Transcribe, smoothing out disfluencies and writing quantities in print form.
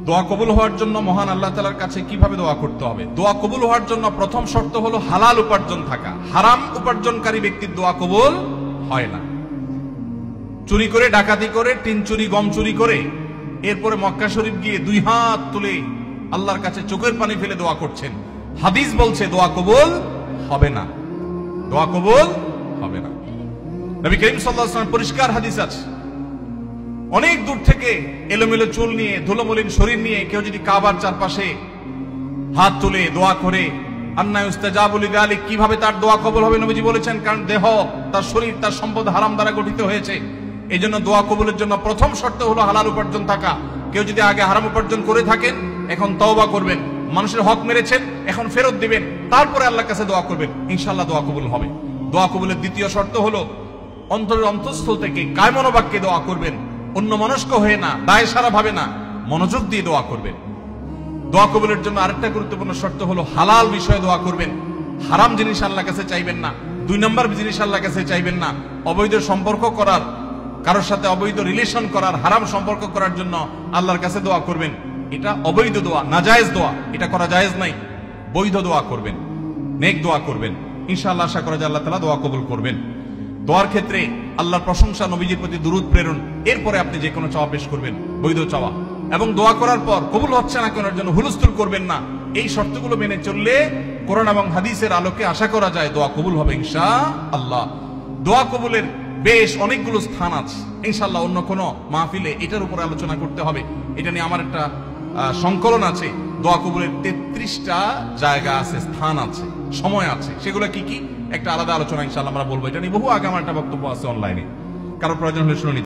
দোয়া কবুল হওয়ার জন্য মহান আল্লাহ তাআলার কাছে কিভাবে দোয়া করতে হবে? দোয়া কবুল হওয়ার জন্য প্রথম শর্ত হলো হালাল উপার্জন থাকা। হারাম উপার্জনকারী ব্যক্তির দোয়া কবুল হয় না। চুরি করে, ডাকাতি করে, টিন চুরি, গম চুরি করে এরপরে মক্কা শরীফ গিয়ে 2 হাত তুলে আল্লাহর কাছে চোখের পানি ফেলে দোয়া করছেন, হাদিস বলছে দোয়া কবুল হবে না। দোয়া কবুল হবে না। নবী করিম সাল্লাল্লাহু আলাইহি ওয়াসাল্লাম পরিষ্কার হাদিস আছে, অনেক দূর থেকে এলোমেলো চুল নিয়ে, ধুলোমলিন শরীর নিয়ে কেউ যদি কাবার চারপাশে হাত তুলে দোয়া করে, আন্না ইউস্তাজাবু লিযালিক, কিভাবে তার দোয়া কবুল হবে? নবীজি বলেছেন, কারণ দেহ, তার শরীর, তার সম্পদ হারাম দ্বারা গঠিত হয়েছে। এই জন্য দোয়া কবুলের জন্য প্রথম শর্ত হলো হালাল উপার্জন থাকা। কেউ যদি আগে হারাম উপার্জন করে থাকেন, এখন তওবা করবেন, মানুষের হক মেরেছেন, এখন ফেরত দিবেন, তারপরে আল্লাহর কাছে দোয়া করবেন, ইনশাআল্লাহ দোয়া কবুল হবে। দোয়া কবুলের দ্বিতীয় শর্ত হলো অন্তরের অন্তঃস্থল থেকে কায়মনোবাক্যে দোয়া করবেন, অন্য মনস্ক হয়ে না, দায় সারা ভাবে না, মনোযোগ দিয়ে দোয়া করবেন। দোয়া কবুলের জন্য আরেকটা গুরুত্বপূর্ণ শর্ত হলো হালাল বিষয়ে দোয়া করবেন। হারাম জিনিস আল্লাহর কাছে চাইবেন না। 2 নম্বর জিনিস আল্লাহর কাছে চাইবেন না। অবৈধ সম্পর্ক করার, কারোর সাথে অবৈধ রিলেশন করার, হারাম সম্পর্ক করার জন্য আল্লাহর কাছে দোয়া করবেন, এটা অবৈধ দোয়া, নাজায়েজ দোয়া, এটা করা জায়েজ নাই। বৈধ দোয়া করবেন, নেক দোয়া করবেন, ইনশাআল্লাহ আশা করা যায় আল্লাহ তাআলা দোয়া কবুল করবেন। দোয়ার ক্ষেত্রে আল্লাহর প্রশংসা, নবীজির প্রতি দুরূদ প্রেরণ, এরপরে আপনি যে কোনো চাওয়া পেশ করবেন, বৈধ চাওয়া। এবং দোয়া করার পর কবুল হচ্ছে না কেন জন্য হুলস্থুল করবেন না। এই শর্তগুলো মেনে চললে কোরআন এবং হাদিসের আলোকে আশা করা যায় দোয়া কবুল হবে ইনশাআল্লাহ। দোয়া কবুলের বেশ অনেকগুলো স্থান আছে, ইনশাআল্লাহ অন্য কোনো মাহফিলে এটার উপরে আলোচনা করতে হবে। এটা নিয়ে আমার একটা সংকলন আছে। দোয়া কবুলের 33টা জায়গা আছে, স্থান আছে, সময় আছে। সেগুলো কি কি একটা আলাদা আলোচনা ইনশাআল্লাহ আমরা বলবো। এটা নিয়ে বহু আগে আমার একটা বক্তব্য আছে অনলাইনে, কারো প্রয়োজন হলে শুনে